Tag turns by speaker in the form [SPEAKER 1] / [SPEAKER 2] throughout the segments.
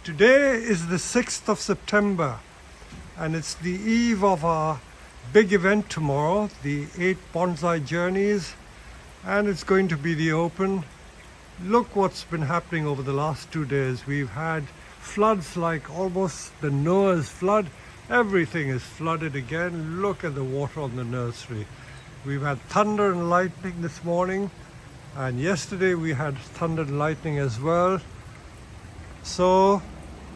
[SPEAKER 1] Today is the 6th of September and it's the eve of our big event tomorrow, the 8 Bonsai Journeys, and it's going to be the open. Look what's been happening over the last 2 days. We've had floods like almost the Noah's flood. Everything is flooded again. Look at the water on the nursery. We've had thunder and lightning this morning, and yesterday we had thunder and lightning as well. So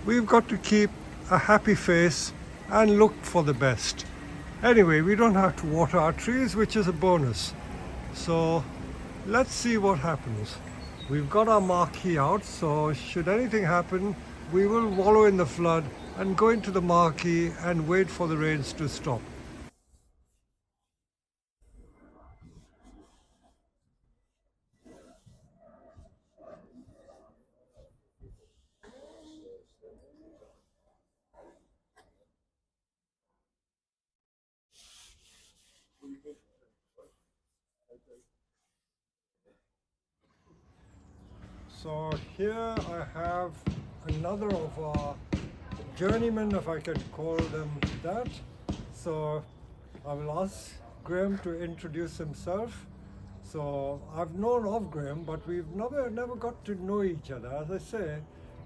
[SPEAKER 1] we've got to keep a happy face and look for the best. Anyway, we don't have to water our trees, which is a bonus. So let's see what happens. We've got our marquee out, so should anything happen, we will wallow in the flood and go into the marquee and wait for the rains to stop. So here I have another of our journeymen, if I can call them that. So I will ask Graham to introduce himself. So I've known of Graham, but we've never got to know each other. As I say,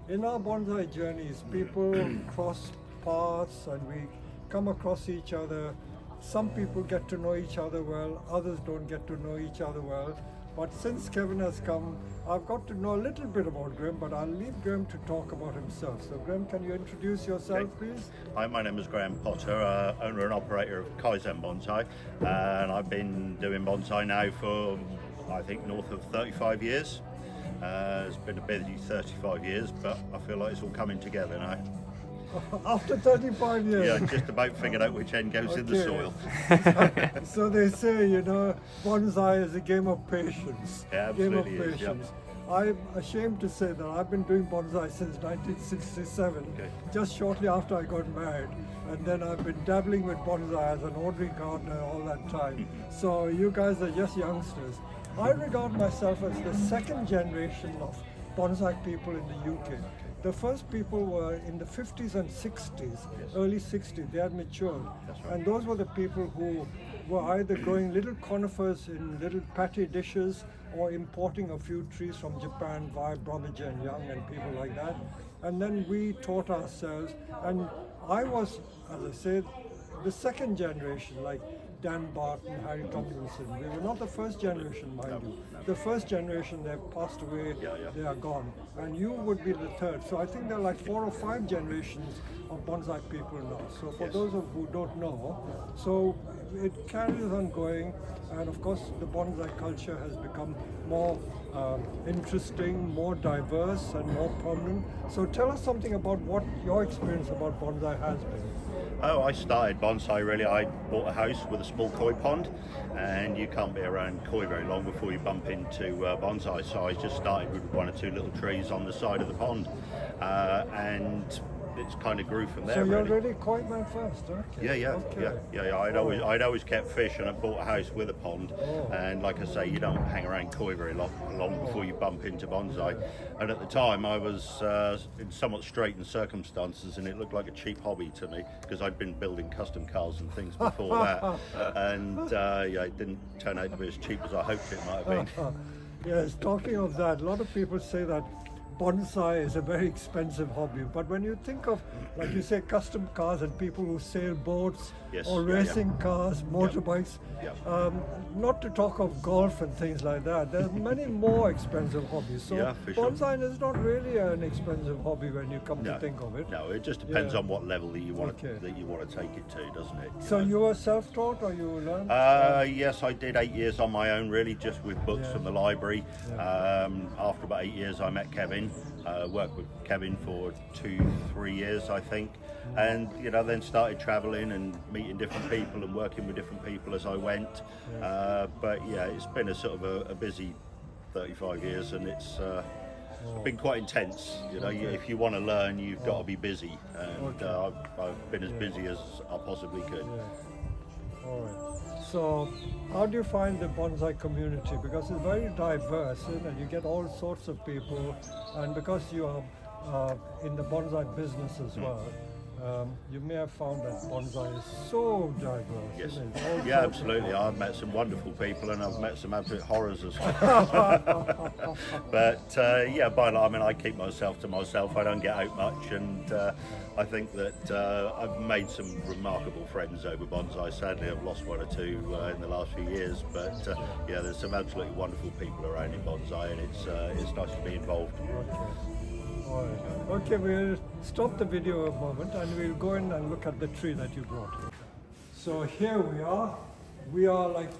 [SPEAKER 1] in our bonsai journeys, people cross paths and we come across each other. Some people get to know each other well, others don't get to know each other well. But since Kevin has come, I've got to know a little bit about Graham, but I'll leave Graham to talk about himself. So Graham, can you introduce yourself, please?
[SPEAKER 2] Hi, my name is Graham Potter, owner and operator of Kaizen Bonsai, and I've been doing bonsai now for, I think, north of 35 years. It's been a busy 35 years, but I feel like it's all coming together now.
[SPEAKER 1] After 35 years?
[SPEAKER 2] Yeah, just about figured out which end goes in the soil.
[SPEAKER 1] So they say, you know, bonsai is a game of patience.
[SPEAKER 2] Yeah, absolutely
[SPEAKER 1] Game of patience. I'm ashamed to say that I've been doing bonsai since 1967, just shortly after I got married. And then I've been dabbling with bonsai as an ordinary gardener all that time. So you guys are just youngsters. I regard myself as the second generation of bonsai people in the UK. The first people were in the 50s and 60s, early 60s, they had matured.
[SPEAKER 2] Right.
[SPEAKER 1] And those were the people who were either growing little conifers in little patty dishes or importing a few trees from Japan via Bromwich and Young and people like that. And then we taught ourselves, and I was, as I said, the second generation, like Dan Barton, Harry Tomlinson. We were not the first generation, mind you. The first generation, they've passed away, they are gone. And you would be the third. So I think there are like 4 or 5 generations of bonsai people now. So for those of who don't know, so it carries on going. And of course, the bonsai culture has become more interesting, more diverse and more prominent. So tell us something about what your experience about bonsai has been.
[SPEAKER 2] Oh, I started bonsai really. I bought a house with a small koi pond, and you can't be around koi very long before you bump into bonsai. So I just started with 1 or 2 little trees on the side of the pond, and it's kind of grew from there.
[SPEAKER 1] So you're
[SPEAKER 2] really.
[SPEAKER 1] really koi man first, okay?
[SPEAKER 2] Yeah. I'd always kept fish, and I bought a house with a pond. And like I say, you don't hang around koi very long before you bump into bonsai. And at the time, I was in somewhat straitened circumstances, and it looked like a cheap hobby to me because I'd been building custom cars and things before that, and it didn't turn out to be as cheap as I hoped it might have been.
[SPEAKER 1] Yes, talking of that, a lot of people say that bonsai is a very expensive hobby, but when you think of, like you say, custom cars and people who sail boats or racing cars, motorbikes, not to talk of golf and things like that, there's many more expensive hobbies. So bonsai is not really an expensive hobby when you come to think of it.
[SPEAKER 2] No, it just depends on what level that you want to take it to, doesn't it?
[SPEAKER 1] So you were self-taught or you learned?
[SPEAKER 2] Yes, I did 8 years on my own, really, just with books from the library. After about 8 years, I met Kevin. Worked with Kevin for 2-3 years, I think, and then started travelling and meeting different people and working with different people as I went. But it's been a sort of a busy 35 years, and it's been quite intense. If you want to learn, you've got to be busy, and I've been as busy as I possibly could.
[SPEAKER 1] All right. So how do you find the bonsai community? Because it's very diverse, and you get all sorts of people, and because you are in the bonsai business as well, you may have found that bonsai is so diverse.
[SPEAKER 2] Yes.
[SPEAKER 1] Isn't it? All
[SPEAKER 2] Yeah,
[SPEAKER 1] sorts of
[SPEAKER 2] absolutely. I've met some wonderful people, and I've met some absolute horrors as well. But yeah, by and large, I mean, I keep myself to myself. I don't get out much, and I think that I've made some remarkable friends over bonsai. Sadly, I've lost one or two in the last few years, but yeah, there's some absolutely wonderful people around in bonsai, and it's nice to be involved.
[SPEAKER 1] All right. Okay, we'll stop the video a moment and we'll go in and look at the tree that you brought. So here we are. We are like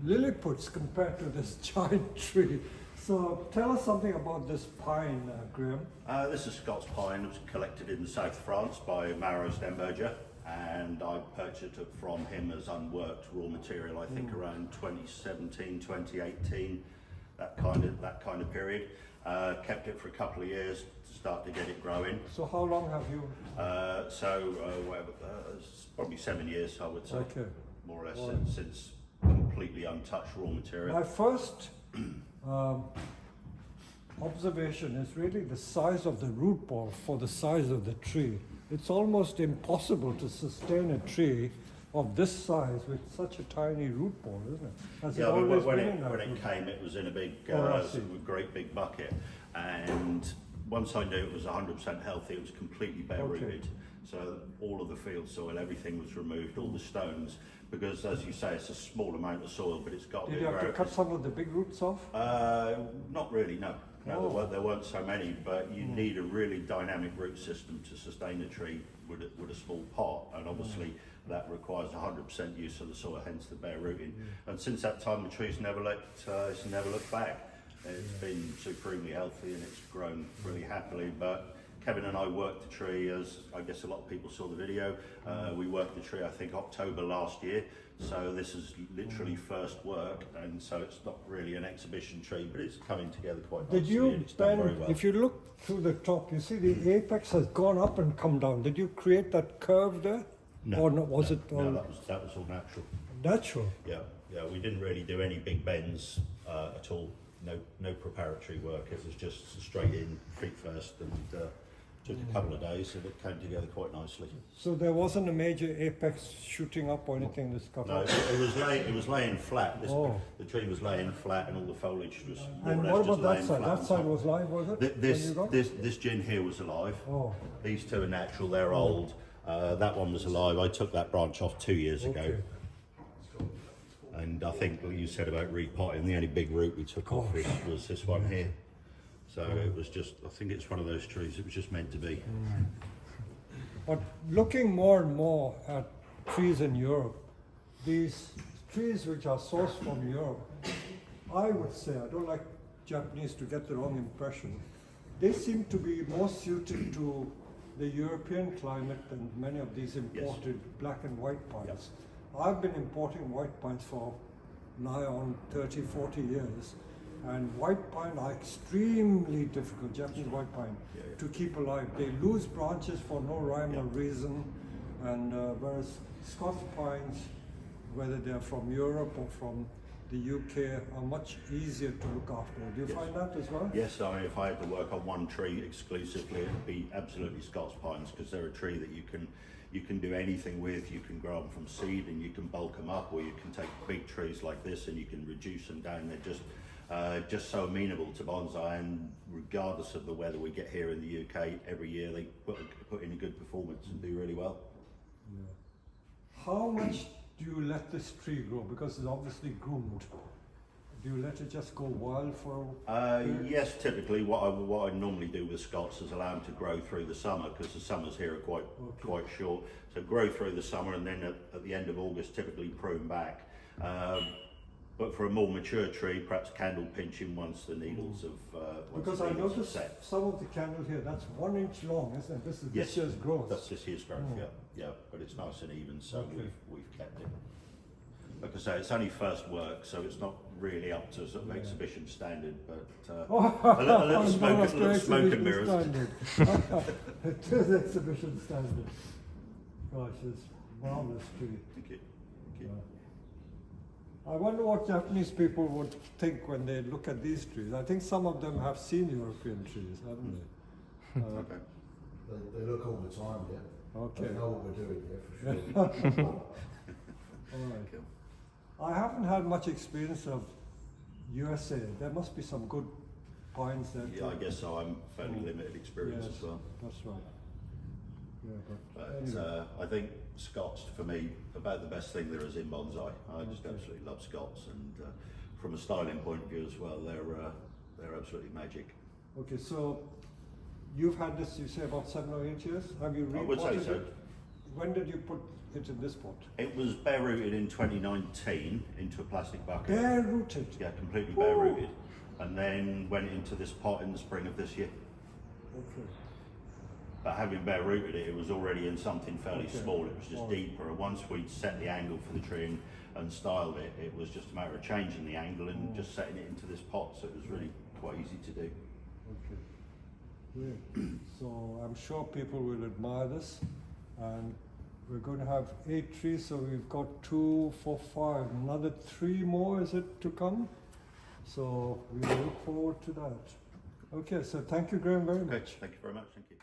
[SPEAKER 1] Lilliputs compared to this giant tree. So tell us something about this pine, Graham.
[SPEAKER 2] This is Scots pine. It was collected in the south of France by Maro Stenberger, and I purchased it from him as unworked raw material, I think around 2017, 2018, that kind of period. Kept it for a couple of years to start to get it growing.
[SPEAKER 1] So how long have you?
[SPEAKER 2] It's probably 7 years, I would say,
[SPEAKER 1] Okay.
[SPEAKER 2] more or less, since completely untouched raw material.
[SPEAKER 1] My first observation is really the size of the root ball for the size of the tree. It's almost impossible to sustain a tree of this size with such a tiny root ball, isn't it? Has
[SPEAKER 2] Yeah,
[SPEAKER 1] it always
[SPEAKER 2] when
[SPEAKER 1] been in that
[SPEAKER 2] it
[SPEAKER 1] root?
[SPEAKER 2] came, it was in a big,
[SPEAKER 1] I see.
[SPEAKER 2] great big bucket. And once I knew it was 100% healthy, it was completely bare rooted. So all of the field soil, everything was removed, all the stones, because as you say, it's a small amount of soil, but it's got to
[SPEAKER 1] Did
[SPEAKER 2] be
[SPEAKER 1] you have to cut some of the big roots off?
[SPEAKER 2] Not really, no. No, there weren't so many, but you need a really dynamic root system to sustain a tree with a small pot, and obviously that requires 100% use of the soil, hence the bare rooting. And since that time, the tree's never looked back. It's been supremely healthy and it's grown really happily. But Kevin and I worked the tree, as I guess a lot of people saw the video. We worked the tree, I think, October last year. So this is literally first work, and so it's not really an exhibition tree, but it's coming together quite nicely.
[SPEAKER 1] Did you
[SPEAKER 2] and it's done very
[SPEAKER 1] bend,
[SPEAKER 2] well.
[SPEAKER 1] if you look through the top, you see the apex has gone up and come down. Did you create that curve there?
[SPEAKER 2] No,
[SPEAKER 1] Or no, was it all
[SPEAKER 2] No, that was all natural.
[SPEAKER 1] natural?
[SPEAKER 2] Yeah, we didn't really do any big bends at all. No preparatory work. It was just straight in, feet first, and took a couple of days, and it came together quite nicely.
[SPEAKER 1] So there wasn't a major apex shooting up or anything this cut
[SPEAKER 2] No,
[SPEAKER 1] off?
[SPEAKER 2] it was laying flat.
[SPEAKER 1] Oh.
[SPEAKER 2] The tree was laying flat, and all the foliage was more
[SPEAKER 1] And
[SPEAKER 2] or less
[SPEAKER 1] what
[SPEAKER 2] just
[SPEAKER 1] about that
[SPEAKER 2] laying
[SPEAKER 1] side?
[SPEAKER 2] flat.
[SPEAKER 1] That side was live, was it?
[SPEAKER 2] This
[SPEAKER 1] when you got?
[SPEAKER 2] this gin here was alive.
[SPEAKER 1] Oh.
[SPEAKER 2] These two are natural. They're old. That one was alive. I took that branch off 2 years ago.
[SPEAKER 1] Okay.
[SPEAKER 2] And I think what you said about repotting, the only big root we took off was this one here. So it was just, I think it's one of those trees, it was just meant to be.
[SPEAKER 1] But looking more and more at trees in Europe, these trees which are sourced from Europe, I would say, I don't like Japanese to get the wrong impression, they seem to be more suited to the European climate than many of these imported black and white pines. I've been importing white pines for nigh on 30, 40 years, and white pine are extremely difficult, Japanese white pine, to keep alive. They lose branches for no rhyme or reason, and whereas Scots pines, whether they're from Europe or from the UK, are much easier to look after. Do you find that as well?
[SPEAKER 2] Yes, I mean, if I had to work on one tree exclusively, it would be absolutely Scots pines, because they're a tree that you can do anything with. You can grow them from seed and you can bulk them up, or you can take big trees like this and you can reduce them down. They're just so amenable to bonsai, and regardless of the weather we get here in the UK, every year they put in a good performance and do really well.
[SPEAKER 1] Yeah. How much do you let this tree grow? Because it's obviously groomed. Do you let it just go wild for a period?
[SPEAKER 2] Yes, typically what I normally do with Scots is allow them to grow through the summer, because the summers here are quite short. So grow through the summer, and then at the end of August typically prune back. But for a more mature tree, perhaps candle pinching once the needles
[SPEAKER 1] Because I noticed some of the candle here, that's 1 inch long, isn't it? This is this year's growth.
[SPEAKER 2] That's this year's growth, yeah. But it's nice and even, so we've kept it. Like I say, it's only first work, so it's not really up to sort of exhibition standard, but a little smoke and mirrors.
[SPEAKER 1] It is exhibition standard. Gosh, it's marvelous tree.
[SPEAKER 2] Thank you.
[SPEAKER 1] I wonder what Japanese people would think when they look at these trees. I think some of them have seen European trees, haven't they?
[SPEAKER 2] Okay.
[SPEAKER 3] They look all the time here.
[SPEAKER 1] Okay.
[SPEAKER 3] They know what we're doing here for sure.
[SPEAKER 1] All right.
[SPEAKER 2] Cool.
[SPEAKER 1] I haven't had much experience of USA. There must be some good pines there.
[SPEAKER 2] Yeah, I guess so. I'm fairly limited experience
[SPEAKER 1] Yes,
[SPEAKER 2] as well.
[SPEAKER 1] that's right. Yeah, but
[SPEAKER 2] But
[SPEAKER 1] anyway.
[SPEAKER 2] I think Scots, for me, about the best thing there is in bonsai. I just absolutely love Scots, and from a styling point of view as well, they're absolutely magic.
[SPEAKER 1] Okay, so you've had this, you say, about 7 or 8 years? Have you
[SPEAKER 2] I would say
[SPEAKER 1] repotted
[SPEAKER 2] so.
[SPEAKER 1] it? When did you put it in this pot?
[SPEAKER 2] It was bare rooted in 2019 into a plastic bucket.
[SPEAKER 1] Bare rooted?
[SPEAKER 2] Yeah, completely bare rooted, and then went into this pot in the spring of this year.
[SPEAKER 1] Okay.
[SPEAKER 2] But having bare rooted it, it was already in something fairly
[SPEAKER 1] Okay.
[SPEAKER 2] small. It was just
[SPEAKER 1] Alright.
[SPEAKER 2] deeper. And once we'd set the angle for the tree and styled it, it was just a matter of changing the angle and just setting it into this pot. So it was really quite easy to do.
[SPEAKER 1] Okay. Great. So I'm sure people will admire this. And we're going to have 8 trees, so we've got 2, 4, 5, another 3 more is it to come? So we look forward to that. Okay, so thank you, Graham, very
[SPEAKER 2] Okay,
[SPEAKER 1] much.
[SPEAKER 2] thank you very much. Thank you.